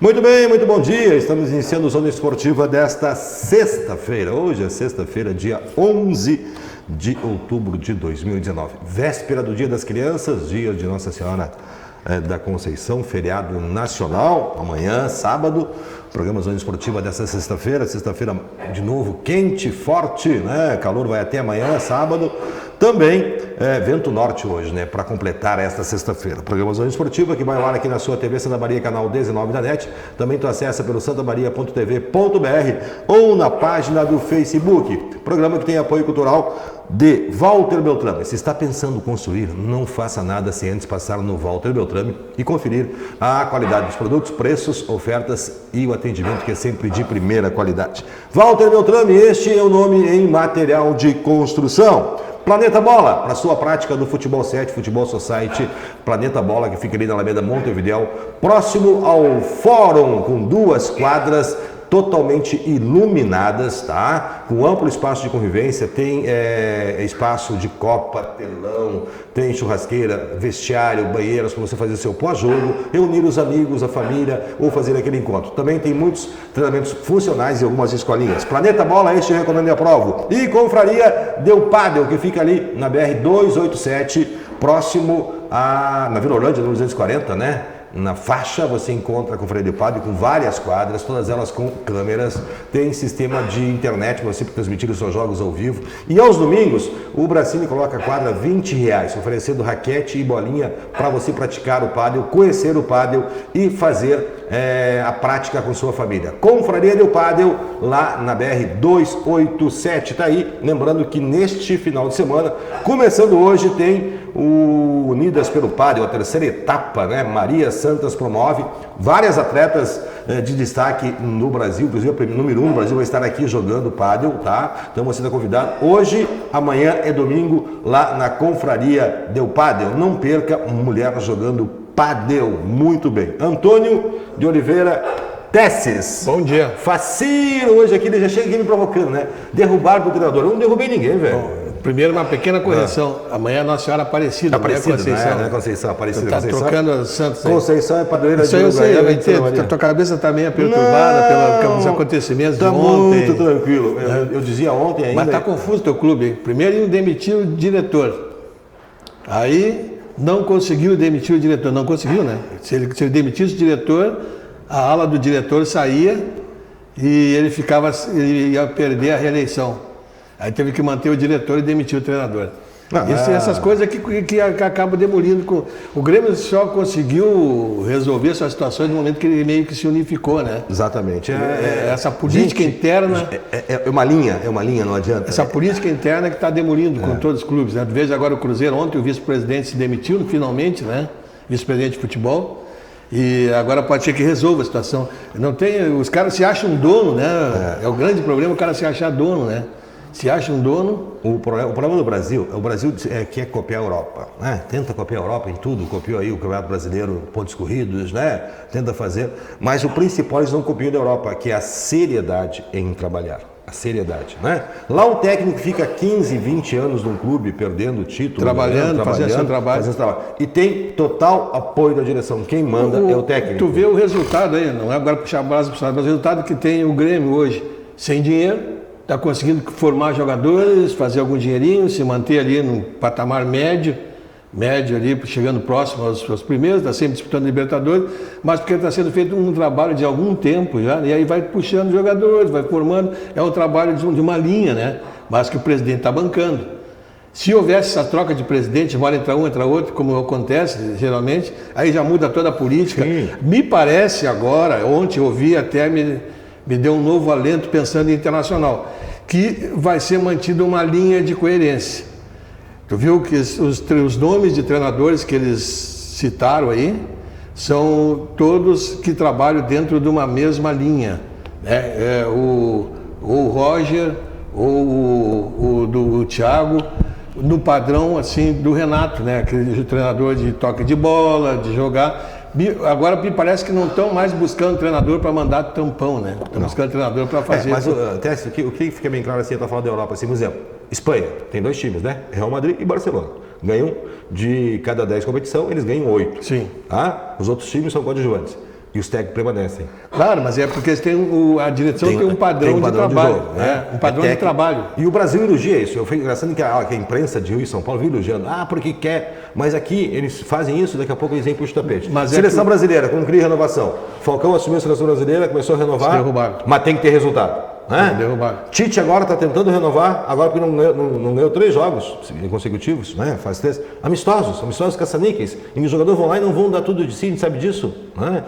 Muito bem, muito bom dia. Estamos iniciando o Zona Esportiva desta sexta-feira. Hoje é sexta-feira, dia 11 de outubro de 2019. Véspera do Dia das Crianças, dia de Nossa Senhora da Conceição, feriado nacional. Amanhã, sábado, programa Zona Esportiva desta sexta-feira. Sexta-feira, de novo, quente, forte, né? Calor vai até amanhã, sábado. Também vento norte hoje, né? Para completar esta sexta-feira. Programa Zona Esportiva que vai ao ar aqui na sua TV Santa Maria, canal 19 da NET. Também tu acessa pelo santamaria.tv.br ou na página do Facebook. Programa que tem apoio cultural de Walter Beltrame. Se está pensando construir, não faça nada sem antes passar no Walter Beltrame e conferir a qualidade dos produtos, preços, ofertas e o atendimento que é sempre de primeira qualidade. Walter Beltrame, este é o nome em material de construção. Planeta Bola, para sua prática do Futebol 7, Futebol Society, Planeta Bola, que fica ali na Alameda Montevidéu, próximo ao Fórum, com 2 quadras totalmente iluminadas, tá? Com amplo espaço de convivência, tem espaço de copa, telão, tem churrasqueira, vestiário, banheiros para você fazer seu pós-jogo, reunir os amigos, a família ou fazer aquele encontro. Também tem muitos treinamentos funcionais e algumas escolinhas. Planeta Bola, este eu recomendo e aprovo. E Confraria Del Padel, que fica ali na BR-287, próximo na Vila Orlândia, no 240, né? Na faixa você encontra a Confraria Del Padel com várias quadras, todas elas com câmeras, tem sistema de internet para você transmitir os seus jogos ao vivo. E aos domingos, o Bracini coloca a quadra R$20, oferecendo raquete e bolinha para você praticar o pádel, conhecer o pádel e fazer a prática com sua família. Confraria Del Padel, lá na BR-287, tá aí. Lembrando que neste final de semana, começando hoje, tem o Unidas pelo Pádel, a terceira etapa, né? Maria Santas promove várias atletas de destaque no Brasil, inclusive o número 1 do Brasil vai estar aqui jogando pádel, tá? Então você está convidado. Hoje, amanhã é domingo, lá na Confraria Del Padel. Não perca, mulher jogando pádel. Muito bem. Antônio de Oliveira Tesses. Bom dia. Facilo hoje aqui, ele já chega aqui me provocando, né? Derrubar do treinador. Eu não derrubei ninguém, velho. Primeiro, uma pequena correção. Amanhã é Nossa Senhora Aparecida, Aparecida, Conceição. Não é Conceição, Aparecida. Está trocando as santos aí. Conceição é padroeira de Uruguaiana. Eu entendo. Tua cabeça está meio perturbada pelos acontecimentos de ontem. Muito tranquilo. Eu dizia ontem ainda. Mas está confuso o teu clube, hein? Primeiro iam demitir o diretor. Aí não conseguiu demitir o diretor. Não conseguiu, né? Se ele demitisse o diretor, a ala do diretor saía e ele ia perder a reeleição. Aí teve que manter o diretor e demitir o treinador. Essas coisas que acabam demolindo. O Grêmio só conseguiu resolver essas situações no momento que ele meio que se unificou, né? Exatamente. Essa política interna... É uma linha, não adianta. Essa política interna que está demolindo com todos os clubes, né? Veja agora o Cruzeiro, ontem o vice-presidente se demitiu, finalmente, né? Vice-presidente de futebol. E agora pode ser que resolva a situação. Os caras se acham dono, né? É o grande problema, o cara se achar dono, né? Se acha um dono... O problema do Brasil, o Brasil quer copiar a Europa, né? Tenta copiar a Europa em tudo, copiou aí o Campeonato Brasileiro, pontos corridos, né? Tenta fazer, mas o principal eles não copiam da Europa, que é a seriedade em trabalhar. A seriedade, né? Lá o técnico fica 15, 20 anos num clube, perdendo o título, fazendo seu trabalho. E tem total apoio da direção. Quem manda é o técnico. Tu vê o resultado aí, não é agora puxar a brasa para o mas o resultado que tem o Grêmio hoje, sem dinheiro. Está conseguindo formar jogadores, fazer algum dinheirinho, se manter ali no patamar médio ali, chegando próximo aos primeiros, está sempre disputando Libertadores, mas porque está sendo feito um trabalho de algum tempo já, e aí vai puxando jogadores, vai formando, é um trabalho de uma linha, né? Mas que o presidente está bancando. Se houvesse essa troca de presidente, vai entrar um, entra outro, como acontece geralmente, aí já muda toda a política. Sim. Me parece agora, ontem eu ouvi até me deu um novo alento pensando em internacional, que vai ser mantida uma linha de coerência. Tu viu que os nomes de treinadores que eles citaram aí são todos que trabalham dentro de uma mesma linha, né? O Roger, ou o Thiago, no padrão assim do Renato, né? Aquele treinador de toque de bola, de jogar. Agora me parece que não estão mais buscando treinador para mandar tampão, né? Estão buscando treinador para fazer. Mas o que fica bem claro assim, eu estou falando da Europa, assim, por exemplo, Espanha tem 2 times, né? Real Madrid e Barcelona. Ganham de cada 10 competição, eles ganham 8. Sim. Tá? Os outros times são coadjuvantes. E os técnicos permanecem. Claro, mas é porque eles têm a direção tem um padrão, de trabalho. Jogo, né? Um padrão de trabalho. E o Brasil elogia isso. Eu fico engraçado que a imprensa de Rio e São Paulo vive elogiando. Porque quer. Mas aqui eles fazem isso, daqui a pouco eles vêm para o tapete. Mas seleção brasileira, como cria renovação. Falcão assumiu a seleção brasileira, começou a renovar. Mas tem que ter resultado. Né? Tite agora está tentando renovar, agora porque não ganhou 3 jogos consecutivos, né? Faz 3. Amistosos caça-níqueis. E os jogadores vão lá e não vão dar tudo de si, a gente sabe disso. Né?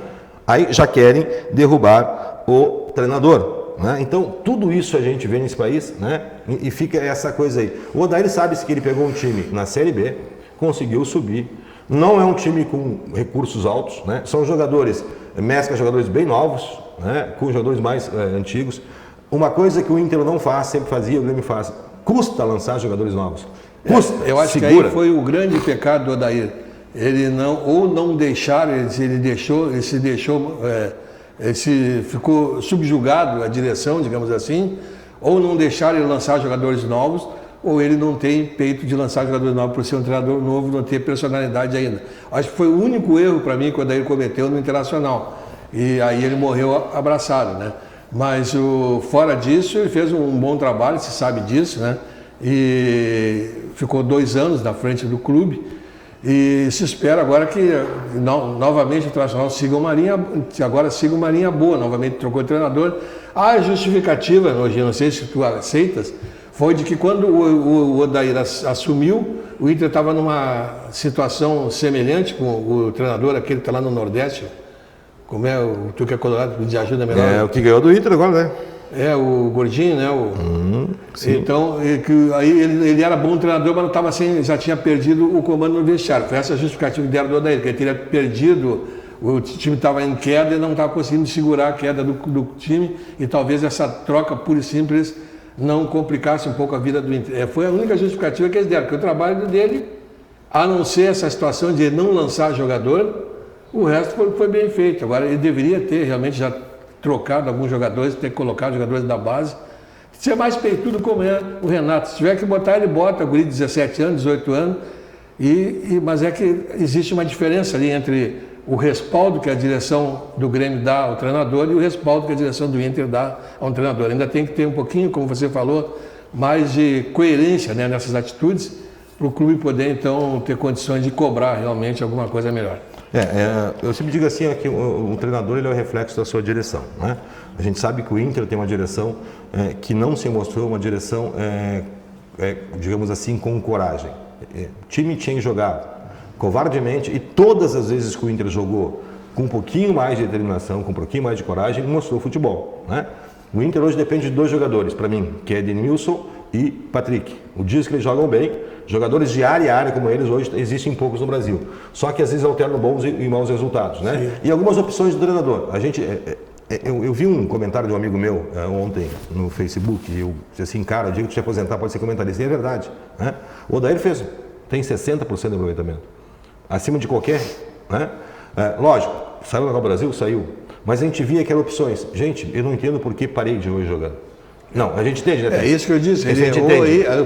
Aí já querem derrubar o treinador. Né? Então, tudo isso a gente vê nesse país, né? E fica essa coisa aí. O Odair sabe que ele pegou um time na Série B, conseguiu subir. Não é um time com recursos altos, né? São jogadores, mescla jogadores bem novos, né? Com jogadores mais antigos. Uma coisa que o Inter não faz, sempre fazia, o Grêmio faz, custa lançar jogadores novos. Custa, eu acho que aí foi o grande pecado do Odair. Ele não deixar, ele ficou subjugado à direção, digamos assim, ou não deixar ele lançar jogadores novos, ou ele não tem peito de lançar jogadores novos por ser um treinador novo, não ter personalidade ainda. Acho que foi o único erro para mim que o Odair cometeu no Internacional. E aí ele morreu abraçado, né? Mas fora disso, ele fez um bom trabalho, se sabe disso, né? E ficou 2 anos na frente do clube. E se espera agora que novamente o Internacional siga uma linha boa, novamente trocou o treinador. A justificativa, Nojinho, não sei se tu aceitas, foi de que quando o Odair assumiu, o Inter estava numa situação semelhante com o treinador, aquele que está lá no Nordeste. Como é tu que é colorado, de ajuda melhor? É o que ganhou do Inter agora, né? É, o gordinho, né? Então, aí ele era bom treinador, mas não estava assim, já tinha perdido o comando no vestiário. Foi essa a justificativa que deram do Odair, que ele teria perdido, o time estava em queda e não estava conseguindo segurar a queda do time, e talvez essa troca pura e simples não complicasse um pouco a vida do Inter. Foi a única justificativa que eles deram, porque o trabalho dele, a não ser essa situação de não lançar jogador, o resto foi bem feito. Agora, ele deveria ter realmente já trocado alguns jogadores, ter colocado jogadores da base. Ser mais peitudo como é o Renato. Se tiver que botar, ele bota, guri de 17 anos, 18 anos. Mas é que existe uma diferença ali entre o respaldo que a direção do Grêmio dá ao treinador e o respaldo que a direção do Inter dá ao treinador. Ainda tem que ter um pouquinho, como você falou, mais de coerência, né, nessas atitudes, para o clube poder, então, ter condições de cobrar realmente alguma coisa melhor. Eu sempre digo assim, que o treinador ele é o reflexo da sua direção. Né? A gente sabe que o Inter tem uma direção que não se mostrou uma direção, digamos assim, com coragem. O time tinha jogado covardemente e todas as vezes que o Inter jogou com um pouquinho mais de determinação, com um pouquinho mais de coragem, mostrou futebol. Né? O Inter hoje depende de 2 jogadores, para mim, que é Edenilson e Patrick. O dia que eles jogam bem, jogadores de área a área como eles hoje existem poucos no Brasil. Só que às vezes alternam bons e maus resultados, né? Sim. E algumas opções do treinador. Eu vi um comentário de um amigo meu ontem no Facebook, e eu disse assim, cara, o dia que tu te aposentar pode ser comentarista. E é verdade. Né? O Odair tem 60% de aproveitamento. Acima de qualquer. Né? Lógico, saiu da Copa do Brasil? Saiu. Mas a gente via que eram opções. Gente, eu não entendo por que parei de hoje jogando. Não, a gente entende, né? É isso que eu disse.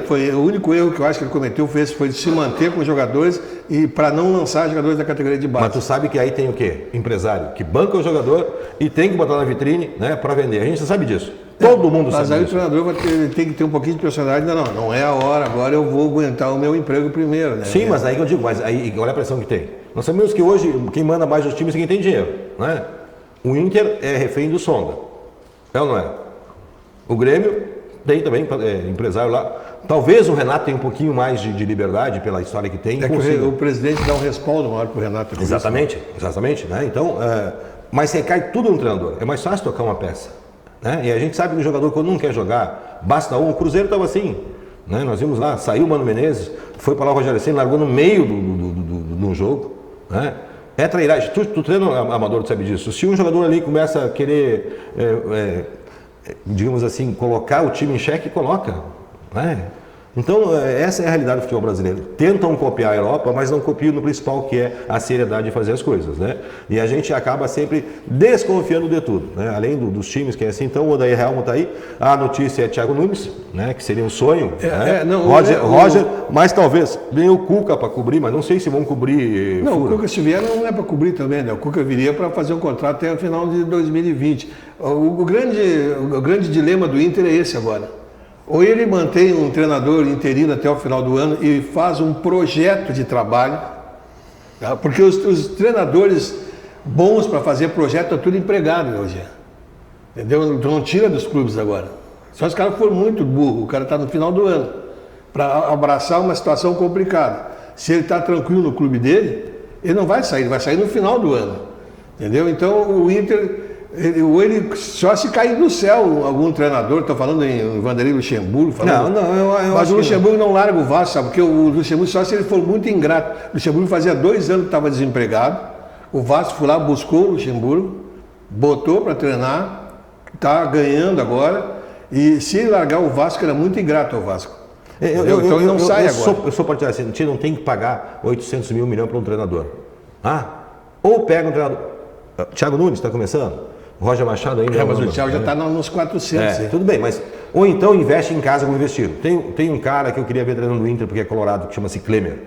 Foi o único erro que eu acho que ele cometeu foi de se manter com os jogadores e para não lançar jogadores da categoria de base. Mas tu sabe que aí tem o quê? Empresário que banca o jogador e tem que botar na vitrine, né, para vender. A gente sabe disso. Todo mundo sabe. Mas aí disso. O treinador tem que ter um pouquinho de personalidade. Não é a hora, agora eu vou aguentar o meu emprego primeiro. Né? Sim, mas aí que eu digo, olha a pressão que tem. Nós sabemos que hoje quem manda mais nos times é quem tem dinheiro. Né? O Inter é refém do Sonda. É ou não é? O Grêmio tem também empresário lá. Talvez o Renato tenha um pouquinho mais de liberdade pela história que tem. É que o presidente dá um respaldo maior para o Renato. Exatamente. Né? Então, mas recai tudo no treinador. É mais fácil tocar uma peça. Né? E a gente sabe que o jogador, quando não quer jogar, basta um. O Cruzeiro estava assim. Né? Nós vimos lá, saiu o Mano Menezes, foi para lá o Rogério Ceni, largou no meio do jogo. Né? É trairagem. Tu treina amador, tu sabe disso. Se um jogador ali começa a querer... digamos assim, colocar o time em xeque, coloca. Né? Então, essa é a realidade do futebol brasileiro. Tentam copiar a Europa, mas não copiam no principal, que é a seriedade de fazer as coisas, né? E a gente acaba sempre desconfiando de tudo, né? Além dos times que é assim. Então, o Odair Helmut está aí. A notícia é Thiago Nunes, né? Que seria um sonho. Né? Roger, mas talvez venha o Cuca para cobrir, mas não sei se vão cobrir. Não, o Cuca, se vier, não é para cobrir também, né? O Cuca viria para fazer um contrato até o final de 2020. O grande dilema do Inter é esse agora. Ou ele mantém um treinador interino até o final do ano e faz um projeto de trabalho, tá? Porque os treinadores bons para fazer projeto estão tudo empregado hoje, entendeu? Então não tira dos clubes agora. Só os caras foram muito burros, o cara está no final do ano, para abraçar uma situação complicada. Se ele está tranquilo no clube dele, ele não vai sair, ele vai sair no final do ano, entendeu? Então o Inter... Ele só se cair do céu algum treinador, estou falando em Vanderlei Luxemburgo. Eu mas o Luxemburgo não larga o Vasco, sabe? Porque o Luxemburgo, só se ele for muito ingrato. O Luxemburgo fazia 2 anos que estava desempregado. O Vasco foi lá, buscou o Luxemburgo, botou para treinar, está ganhando agora. E se ele largar o Vasco, era muito ingrato ao Vasco. Então ele não sai agora. Eu sou partidário assim, a gente não tem que pagar 800 mil, 1 milhão para um treinador. Ou pega um treinador. Thiago Nunes está começando. Roger Machado ainda. Mas o Thiago já está nos 400. Tudo bem, mas. Ou então investe em casa como investido. Tem um cara que eu queria ver treinando no Inter, porque é colorado, que chama-se Klemer,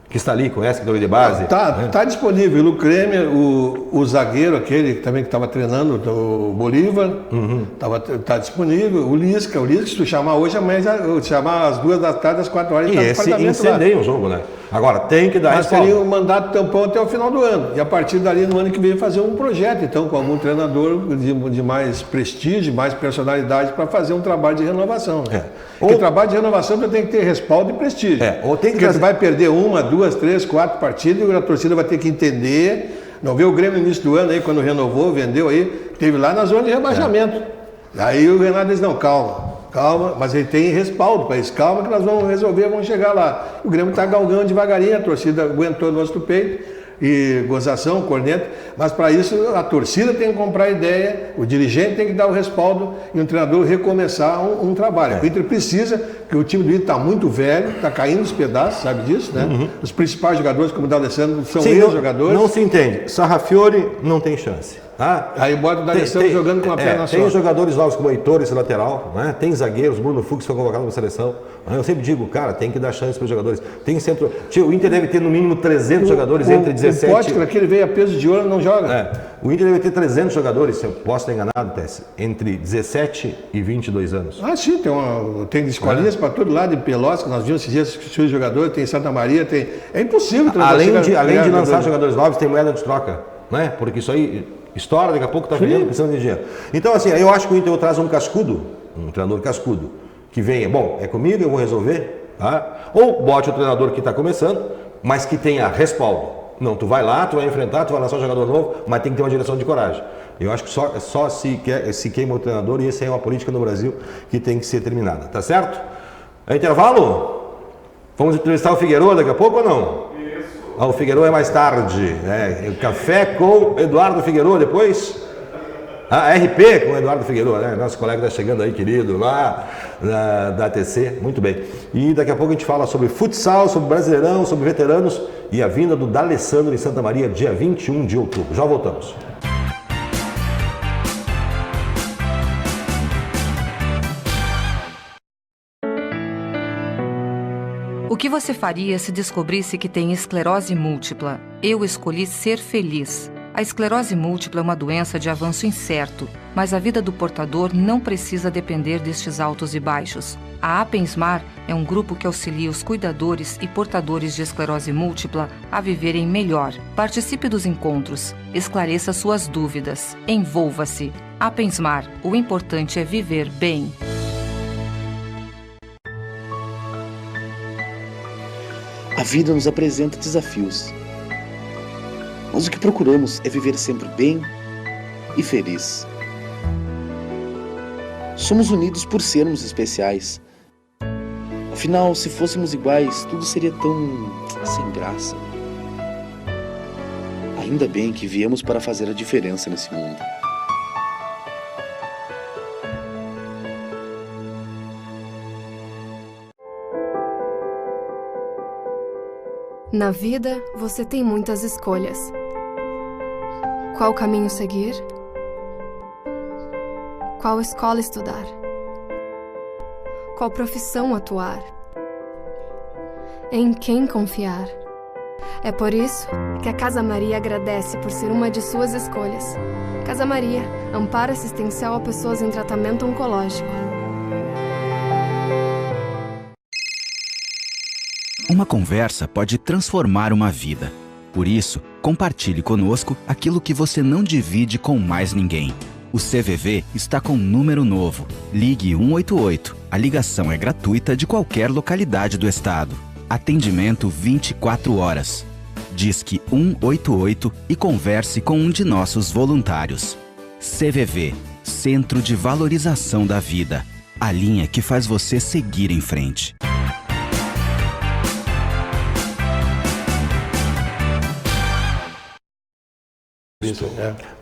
que está ali, conhece, que é de base. Tá disponível. O Klemer, o zagueiro, aquele também que estava treinando, o Bolívar, tá disponível. O Lisca, se tu chamar hoje, amanhã, chamar às 2 da tarde, às 4 horas, ele está no apartamento lá. Incendeia o jogo, né? Agora, tem que dar resposta. Mas teria um mandato tampão até o final do ano. E a partir dali, no ano que vem, fazer um projeto, então, com algum treinador de mais prestígio, mais personalidade, para fazer um trabalho de renovação. Né? Porque o trabalho de renovação tem que ter respaldo e prestígio. Porque você vai perder 1, 2, 3, 4 partidas e a torcida vai ter que entender. Não vê o Grêmio no início do ano, aí, quando renovou, vendeu, aí teve lá na zona de rebaixamento. Aí o Renato diz, não, calma, mas ele tem respaldo para isso. Calma que nós vamos resolver, vamos chegar lá. O Grêmio está galgando devagarinho, a torcida aguentou o nosso peito, e gozação, corneta, mas para isso a torcida tem que comprar a ideia, o dirigente tem que dar o respaldo e o treinador recomeçar um trabalho. O Inter precisa, porque o time do Inter está muito velho, está caindo os pedaços, sabe disso, né? Os principais jogadores, como o D'Alessandro, são ex-jogadores. Não se entende. Sarrafiore não tem chance. Aí bota o D'Alessandro jogando com a perna só. Tem jogadores novos como o Heitor, esse lateral, né? Tem zagueiros, Bruno Fux foi convocado para a seleção. Eu sempre digo, cara, tem que dar chance para os jogadores. Tem centro. O Inter deve ter no mínimo 300 jogadores entre 17 e... O Potker, aquele veio a peso de ouro, não joga. O Inter deve ter 300 jogadores, se eu posso estar enganado, Tess, entre 17 e 22 anos. Sim, tem escolinhas para todo lado, em Pelotas, que nós vimos esses dias os jogadores, tem Santa Maria, tem... É impossível. Além de lançar jogadores novos, tem moeda de troca, né? Porque isso aí estoura, daqui a pouco está vendendo, precisando de dinheiro. Então, assim, eu acho que o Inter traz um cascudo, um treinador cascudo, que venha, é comigo, eu vou resolver, tá? Ou bote o treinador que está começando, mas que tenha respaldo. Não, tu vai lá, tu vai enfrentar, tu vai lançar um jogador novo, mas tem que ter uma direção de coragem. Eu acho que só se queima o treinador, e essa é uma política no Brasil que tem que ser terminada, tá certo? É intervalo? Vamos entrevistar o Figueiredo daqui a pouco ou não? O Figueiredo é mais tarde, né? Café com Eduardo Figueiredo depois. RP com Eduardo Figueiredo, né? Nosso colega está chegando aí, querido, lá da ATC. Muito bem. E daqui a pouco a gente fala sobre futsal, sobre Brasileirão, sobre veteranos e a vinda do D'Alessandro em Santa Maria, dia 21 de outubro. Já voltamos. O que você faria se descobrisse que tem esclerose múltipla? Eu escolhi ser feliz. A esclerose múltipla é uma doença de avanço incerto, mas a vida do portador não precisa depender destes altos e baixos. A Apensmar é um grupo que auxilia os cuidadores e portadores de esclerose múltipla a viverem melhor. Participe dos encontros, esclareça suas dúvidas, envolva-se. Apensmar, o importante é viver bem. A vida nos apresenta desafios, mas o que procuramos é viver sempre bem e feliz. Somos unidos por sermos especiais. Afinal, se fôssemos iguais, tudo seria tão sem graça. Ainda bem que viemos para fazer a diferença nesse mundo. Na vida, você tem muitas escolhas. Qual caminho seguir? Qual escola estudar? Qual profissão atuar? Em quem confiar? É por isso que a Casa Maria agradece por ser uma de suas escolhas. Casa Maria, amparo assistencial a pessoas em tratamento oncológico. Uma conversa pode transformar uma vida. Por isso, compartilhe conosco aquilo que você não divide com mais ninguém. O CVV está com um número novo. Ligue 188. A ligação é gratuita de qualquer localidade do estado. Atendimento 24 horas. Disque 188 e converse com um de nossos voluntários. CVV, Centro de Valorização da Vida. A linha que faz você seguir em frente.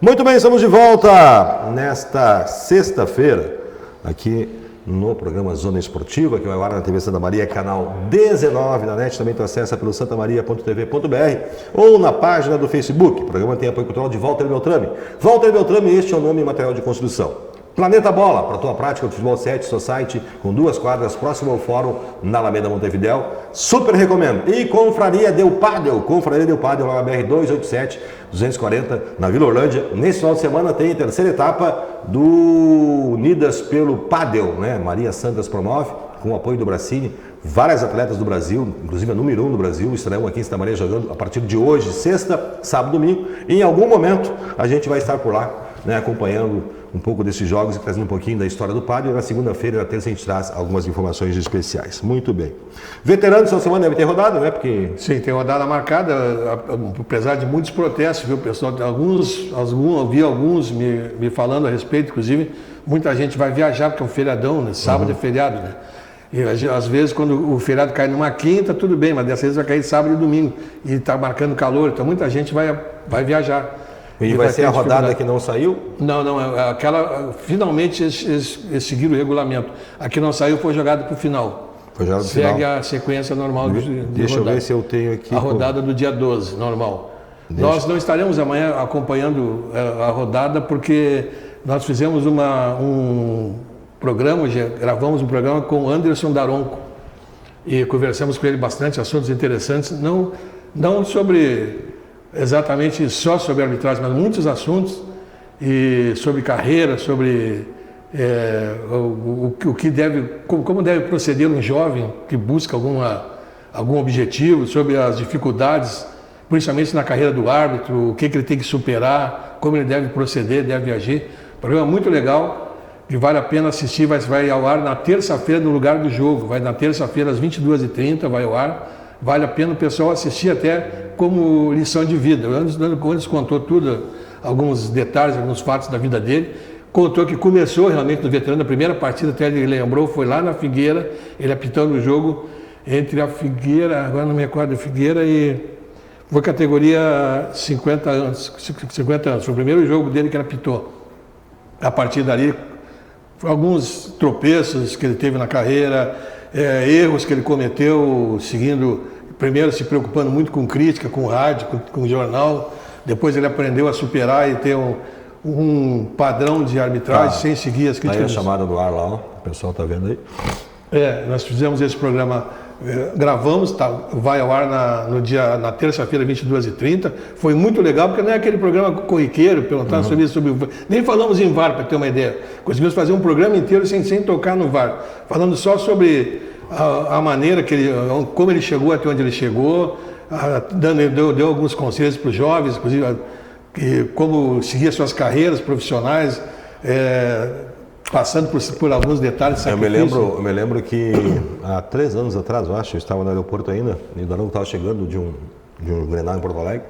Muito bem, estamos de volta nesta sexta-feira, aqui no programa Zona Esportiva, que vai ao ar na TV Santa Maria, canal 19 na net, também tu acessa pelo santamaria.tv.br ou na página do Facebook. O programa tem apoio cultural de Walter Beltrame. Walter Beltrame, este é o nome e material de construção. Planeta Bola, para a tua prática do futebol 7 Society, com 2 quadras próximo ao Fórum, na Alameda Montevidéu. Super recomendo. E Confraria Del Padel, lá na BR 287, 240, na Vila Orlândia. Nesse final de semana tem a terceira etapa do Unidas pelo Padel, né? Maria Santas promove, com o apoio do Bracini. Várias atletas do Brasil, inclusive a número 1 do Brasil, estarão aqui em Santa Maria jogando a partir de hoje, sexta, sábado, domingo. E em algum momento a gente vai estar por lá, né, acompanhando um pouco desses jogos e trazendo um pouquinho da história do Padre. Na segunda-feira e na terça a gente traz algumas informações especiais. Muito bem. Veteranos, essa semana deve ter rodado, né? Porque... Sim, tem rodada marcada, apesar de muitos protestos, viu, pessoal? Vi alguns me falando a respeito, inclusive, muita gente vai viajar, porque é um feriadão, né? Sábado é feriado, né? E às vezes, quando o feriado cai numa quinta, tudo bem, mas dessa vez vai cair sábado e domingo. E está marcando calor, então muita gente vai viajar. E vai ser a rodada que não saiu? Não, aquela, finalmente eles seguiram o regulamento. A que não saiu foi jogada para o final. Foi jogada para o final. Segue a sequência normal de Deixa rodada. Eu ver se eu tenho aqui... A rodada do dia 12, normal. Nós não estaremos amanhã acompanhando a rodada, porque nós fizemos um programa, gravamos um programa com o Anderson Daronco. E conversamos com ele bastante, assuntos interessantes, não sobre... exatamente só sobre arbitragem, mas muitos assuntos, e sobre carreira, sobre o que como deve proceder um jovem que busca algum objetivo, sobre as dificuldades, principalmente na carreira do árbitro, o que ele tem que superar, como ele deve proceder, deve agir. Programa muito legal, que vale a pena assistir, vai ao ar na terça-feira no lugar do jogo, vai na terça-feira às 22h30, vai ao ar. Vale a pena o pessoal assistir até como lição de vida. O Anderson contou tudo, alguns detalhes, alguns fatos da vida dele. Contou que começou realmente no veterano, a primeira partida até ele lembrou, foi lá na Figueira, ele apitando o jogo entre a Figueira, agora não me recordo, a Figueira e... foi categoria 50 anos. Foi o primeiro jogo dele que ele apitou. A partir dali, alguns tropeços que ele teve na carreira, erros que ele cometeu, primeiro se preocupando muito com crítica, com rádio, com jornal, depois ele aprendeu a superar e ter um padrão de arbitragem sem seguir as críticas. Aí a chamada do ar lá, ó. O pessoal está vendo aí? Nós fizemos esse programa, gravamos, vai ao ar na terça-feira, 22h30. Foi muito legal, porque não é aquele programa corriqueiro, perguntando sobre nem falamos em VAR, para ter uma ideia. Conseguimos fazer um programa inteiro sem tocar no VAR, falando só sobre a maneira como ele chegou até onde ele chegou, deu alguns conselhos para os jovens, inclusive como seguir suas carreiras profissionais, passando por alguns detalhes. Eu me lembro que há 3 anos atrás, eu acho, eu estava no aeroporto ainda, e o Daronco estava chegando de um Grenal em Porto Alegre,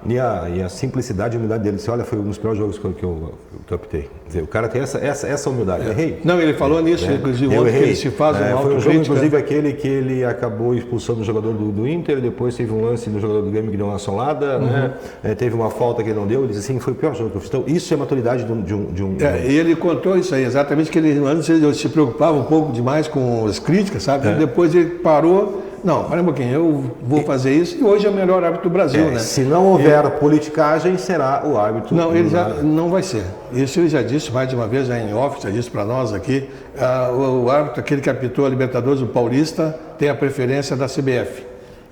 e a simplicidade e a humildade dele. Você olha, foi um dos piores jogos que eu optei. Quer dizer, o cara tem essa humildade. Errei. Não, ele falou nisso, inclusive, ontem, que ele se faz uma Foi um jogo, autocrítica. inclusive, aquele que ele acabou expulsando o jogador do Inter, depois teve um lance no jogador do Grêmio que deu uma solada, né? Teve uma falta que ele não deu, ele disse assim, foi o pior jogo que eu fiz. Então, isso é maturidade de um... E ele contou isso aí, exatamente, que antes ele se preocupava um pouco demais com as críticas, sabe? E depois ele parou, Não, para um pouquinho, eu vou fazer isso e hoje é o melhor árbitro do Brasil, né? Se não houver politicagem, será o árbitro. Não, ele já não vai ser. Isso ele já disse mais de uma vez, já em off, já disse para nós aqui. O árbitro, aquele que apitou a Libertadores, o Paulista, tem a preferência da CBF.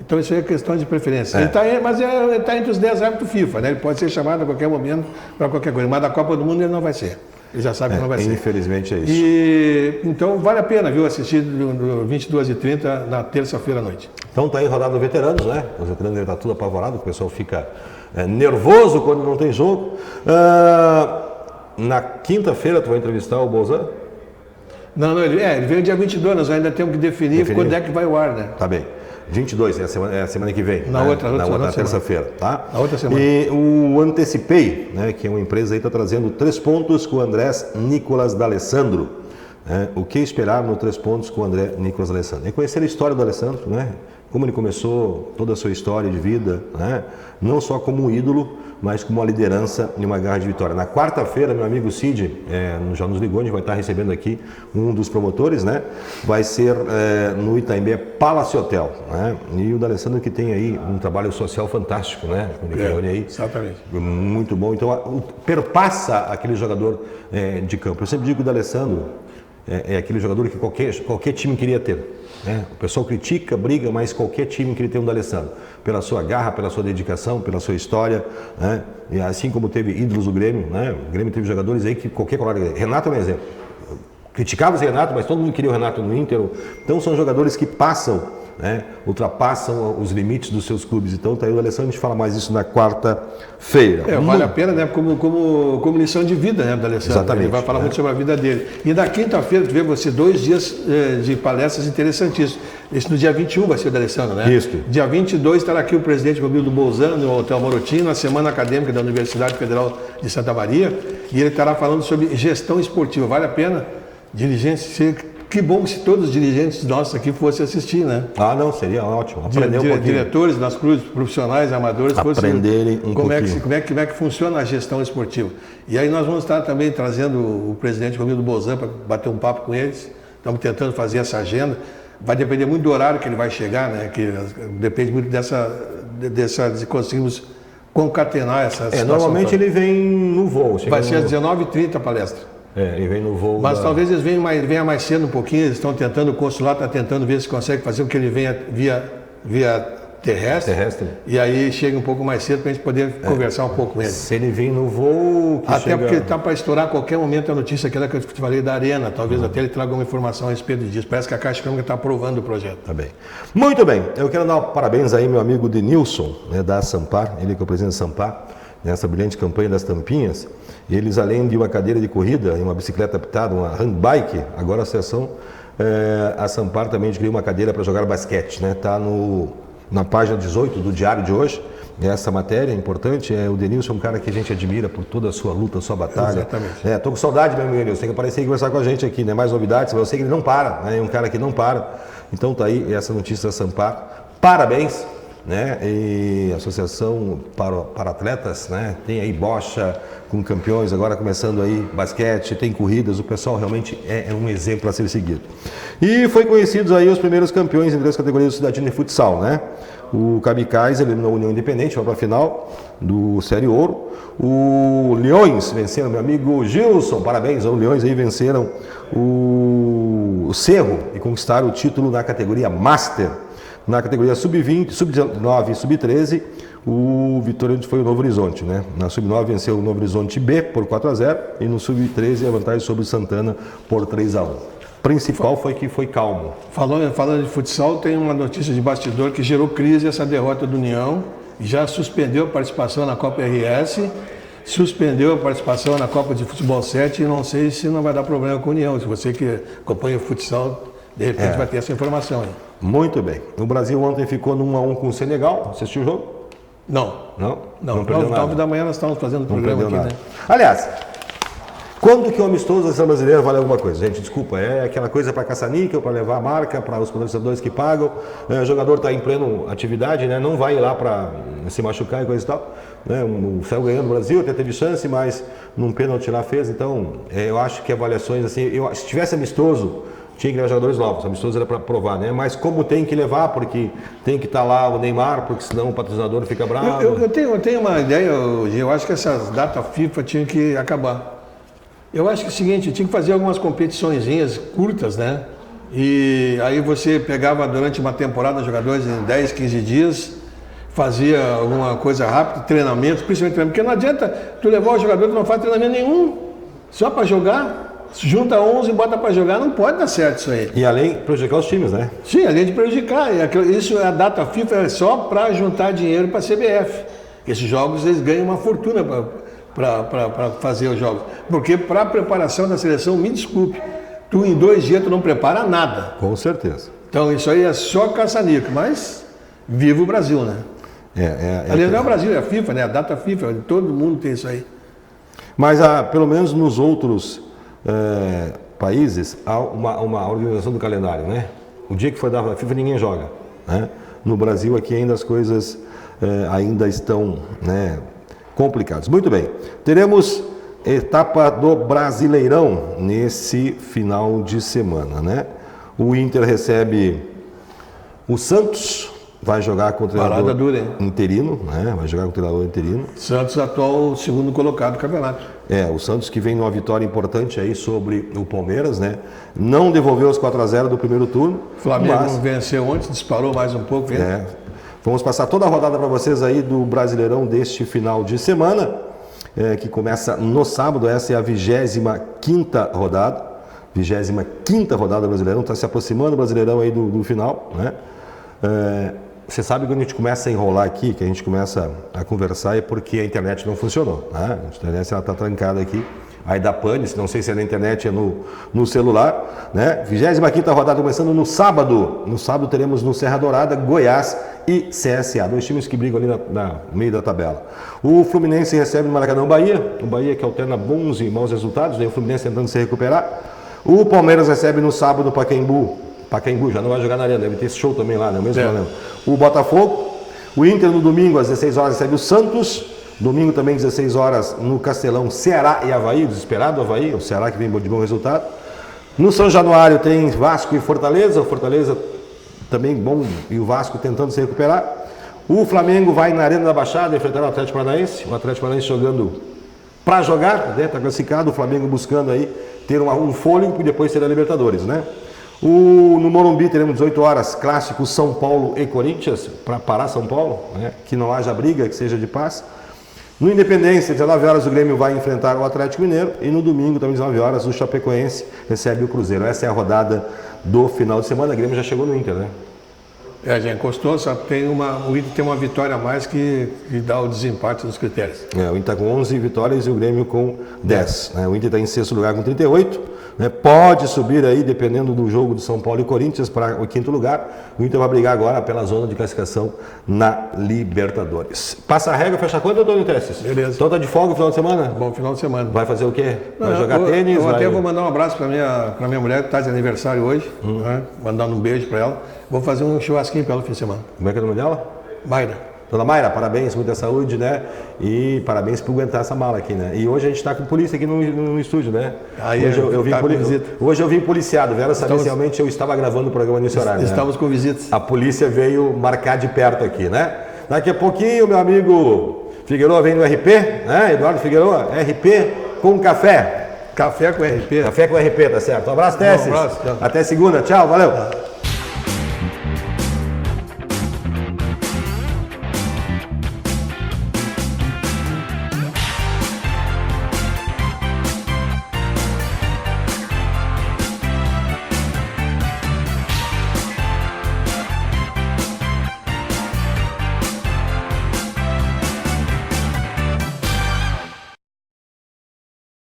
Então isso aí é questão de preferência. Ele está entre os 10 árbitros FIFA, né? Ele pode ser chamado a qualquer momento para qualquer coisa, mas da Copa do Mundo ele não vai ser. Ele já sabe que não vai ser. Infelizmente é isso. Então vale a pena, viu, assistir do 22h30 na terça-feira à noite. Então tá aí rodada veteranos, né? Os veteranos devem estar tudo apavorado, o pessoal fica nervoso quando não tem jogo. Na quinta-feira tu vai entrevistar o Bolzan? Não, ele veio dia 22, nós ainda temos que definir quando é que vai ao ar, né? Tá bem. 22, é a semana que vem. Na outra terça-feira, tá? Na outra semana. E o Antecipei, né, que é uma empresa aí que está trazendo 3 pontos com o André Nicolas D'Alessandro. O que esperar no 3 pontos com o André Nicolas D'Alessandro? É conhecer a história do Alessandro, né? Como ele começou, toda a sua história de vida, né? Não só como um ídolo, mas como uma liderança e uma garra de vitória. Na quarta-feira, meu amigo Cid já nos ligou, a gente vai estar recebendo aqui um dos promotores, né? Vai ser no Itaimbé Palace Hotel, né? E o D'Alessandro que tem aí um trabalho social fantástico, né? Aí, exatamente. Muito bom. Então, perpassa aquele jogador de campo. Eu sempre digo que o D'Alessandro é aquele jogador que qualquer time queria ter. O pessoal critica, briga, mas qualquer time queria ter um D'Alessandro. Pela sua garra, pela sua dedicação, pela sua história, né? E assim como teve ídolos do Grêmio, né? O Grêmio teve jogadores aí que qualquer colega... Renato é um exemplo. Criticava-se Renato, mas todo mundo queria o Renato no Inter. Então são jogadores que passam, né? Ultrapassam os limites dos seus clubes. Então tá aí o D'Alessandro, a gente fala mais isso na quarta-feira. Vale a pena, né? Como lição de vida, né, do D'Alessandro. Exatamente. Ele vai falar muito sobre a vida dele. E na quinta-feira, tu vê você 2 dias de palestras interessantíssimas. Esse no dia 21 vai ser o D'Alessandro, né? Isso. Dia 22 estará aqui o presidente Romildo Bolzan, no Hotel Morotino, na Semana Acadêmica da Universidade Federal de Santa Maria, e ele estará falando sobre gestão esportiva. Vale a pena? Dirigentes, que bom se todos os dirigentes nossos aqui fossem assistir, né? Não, seria ótimo. Aprender um pouquinho. Diretores das clubes, profissionais, amadores, aprenderem um como pouquinho. Como é que funciona a gestão esportiva. E aí nós vamos estar também trazendo o presidente Romildo Bolzan para bater um papo com eles. Estamos tentando fazer essa agenda. Vai depender muito do horário que ele vai chegar, né? Que depende muito de conseguirmos concatenar essa situação. Normalmente toda. ele vem no voo. Vai ser às 19h30 a palestra. Ele vem no voo. Mas talvez eles venham mais cedo um pouquinho, eles estão tentando, o consulado está tentando ver se consegue fazer com que ele venha via terrestre. E aí chega um pouco mais cedo para a gente poder conversar um pouco com ele. Se ele vir no voo... Porque ele está para estourar a qualquer momento a notícia aquela que eu te falei da Arena, talvez até ele traga alguma informação a respeito disso. Parece que a Caixa Econômica está aprovando o projeto. Tá bem. Muito bem, eu quero dar parabéns aí meu amigo Denilson, né, da Sampar, ele que é o presidente da Sampar, nessa brilhante campanha das tampinhas. Eles, além de uma cadeira de corrida e uma bicicleta apitada, uma handbike, agora a associação, a Sampar também adquiriu uma cadeira para jogar basquete, né? Está na página 18 do Diário de hoje, essa matéria é importante. O Denilson é um cara que a gente admira por toda a sua luta, a sua batalha. Exatamente. Tô com saudade, meu amigo Denilson, tem que aparecer e conversar com a gente aqui, né? Mais novidades, mas eu sei que ele não para, né? É um cara que não para. Então tá aí essa notícia da Sampar. Parabéns! Né? E a Associação para Atletas, né? Tem aí bocha com campeões, agora começando aí basquete, tem corridas, o pessoal realmente é um exemplo a ser seguido. E foi conhecidos aí os primeiros campeões em 3 categorias do Cidadino de futsal, né? O Kamikaze eliminou a União Independente, foi para a final do Série Ouro. O Leões venceram, meu amigo Gilson, parabéns, os Leões aí venceram o Cerro e conquistaram o título na categoria Master. Na categoria Sub-20, Sub-19 e Sub-13, o vitorioso foi o Novo Horizonte, né? Na Sub-9 venceu o Novo Horizonte B por 4-0 e no Sub-13 a vantagem sobre o Santana por 3-1. O principal foi que foi calmo. Falando de futsal, tem uma notícia de bastidor que gerou crise essa derrota do União. Já suspendeu a participação na Copa RS, suspendeu a participação na Copa de Futebol 7 e não sei se não vai dar problema com a União. Se você que acompanha o futsal, de repente vai ter essa informação aí. Muito bem. O Brasil ontem ficou no 1-1 com o Senegal. Assistiu o jogo? Não. Não perdeu nada. 9 da manhã nós estávamos fazendo o programa aqui, né? Aliás, quando que o amistoso da seleção brasileira vale alguma coisa? Gente, desculpa, é aquela coisa para caça-níquel, para levar a marca, para os patrocinadores que pagam. O jogador está em pleno atividade, né? Não vai lá para se machucar e coisa e tal. Né? O Céu ganhando o Brasil, até teve chance, mas num pênalti lá fez. Então, eu acho que avaliações assim, se tivesse amistoso tinha que levar jogadores novos, amistosos era para provar, né? Mas como tem que levar, porque tem que estar lá o Neymar, porque senão o patrocinador fica bravo. Eu tenho uma ideia, eu acho que essas datas FIFA tinham que acabar. Eu acho que é o seguinte, tinha que fazer algumas competiçõezinhas curtas, né? E aí você pegava durante uma temporada jogadores em 10, 15 dias, fazia alguma coisa rápida, treinamento, principalmente treinamento, porque não adianta tu levar o jogador que não faz treinamento nenhum, só para jogar. Junta 11 e bota para jogar, não pode dar certo isso aí. E além de prejudicar os times, né? Sim, além de prejudicar. Isso, a data FIFA é só para juntar dinheiro para a CBF. Esses jogos, eles ganham uma fortuna para fazer os jogos. Porque para a preparação da seleção, me desculpe, tu em 2 dias tu não prepara nada. Com certeza. Então isso aí é só caça-níquel, mas viva o Brasil, né? Aliás, não é o Brasil, é a FIFA, né? A data FIFA, todo mundo tem isso aí. Mas pelo menos nos outros países há uma organização do calendário, né? O dia que for da FIFA ninguém joga, né? No Brasil aqui ainda as coisas ainda estão, né, complicadas. Muito bem, teremos etapa do Brasileirão nesse final de semana, né? O Inter recebe o Santos, vai jogar com o treinador interino, né? Vai jogar com o treinador interino. Santos, atual segundo colocado do campeonato. O Santos que vem numa vitória importante aí sobre o Palmeiras, né? Não devolveu os 4-0 do primeiro turno. O Flamengo venceu ontem, disparou mais um pouco. Vamos passar toda a rodada para vocês aí do Brasileirão deste final de semana, que começa no sábado. Essa é a 25ª rodada. 25ª rodada do Brasileirão, está se aproximando o Brasileirão aí do final, né? Você sabe que quando a gente começa a enrolar aqui, que a gente começa a conversar, é porque a internet não funcionou, né? A internet está trancada aqui, aí dá pane, não sei se é na internet, é no celular, né? 25ª rodada começando no sábado. No sábado teremos no Serra Dourada, Goiás e CSA, 2 times que brigam ali no meio da tabela. O Fluminense recebe no Maracanã o Bahia que alterna bons e maus resultados, né? O Fluminense tentando se recuperar. O Palmeiras recebe no sábado o Pacaembu já não vai jogar na arena, deve ter esse show também lá, né? O Botafogo. O Inter no domingo às 16 horas recebe o Santos. Domingo também 16 horas no Castelão, Ceará e Avaí, o desesperado Avaí, o Ceará que vem de bom resultado. No São Januário tem Vasco e Fortaleza, o Fortaleza também bom e o Vasco tentando se recuperar. O Flamengo vai na Arena da Baixada enfrentar o Atlético Paranaense, jogando para jogar, né? Está classificado, o Flamengo buscando aí ter um fôlego e depois ter a Libertadores, né? No Morumbi teremos 18 horas, clássico São Paulo e Corinthians, para parar São Paulo, né? Que não haja briga, que seja de paz. No Independência, 19 horas, o Grêmio vai enfrentar o Atlético Mineiro. E no domingo, também 19 horas, o Chapecoense recebe o Cruzeiro. Essa é a rodada do final de semana. O Grêmio já chegou no Inter, né? Já encostou, só tem o Inter tem uma vitória a mais que dá o desempate dos critérios. O Inter está com 11 vitórias e o Grêmio com 10. Né? O Inter está em 6º lugar com 38. Né? Pode subir aí, dependendo do jogo do São Paulo e Corinthians, para o 5º lugar. O Inter vai brigar agora pela zona de classificação na Libertadores. Passa a regra, fecha a conta, Antônio Testes? Beleza. Então tá de folga no final de semana? Bom final de semana. Vai fazer o quê? Vai jogar tênis? Eu até vou mandar um abraço para minha mulher, que está de aniversário hoje. Né? Mandando um beijo para ela. Vou fazer um churrasquinho para ela no fim de semana. Como é que é o nome dela? Mayra. Dona Mayra, parabéns, muita saúde, né? E parabéns por aguentar essa mala aqui, né? E hoje a gente está com polícia aqui no estúdio, né? Hoje eu vim policiado, vieram saber se realmente eu estava gravando o programa nesse horário. Estamos com visitas. A polícia veio marcar de perto aqui, né? Daqui a pouquinho, meu amigo Figueroa vem no RP, né? Eduardo Figueroa, RP com café. Café com RP. Café com RP, tá certo. Um abraço, Tesses. Um abraço, tchau. Até segunda, tchau, valeu.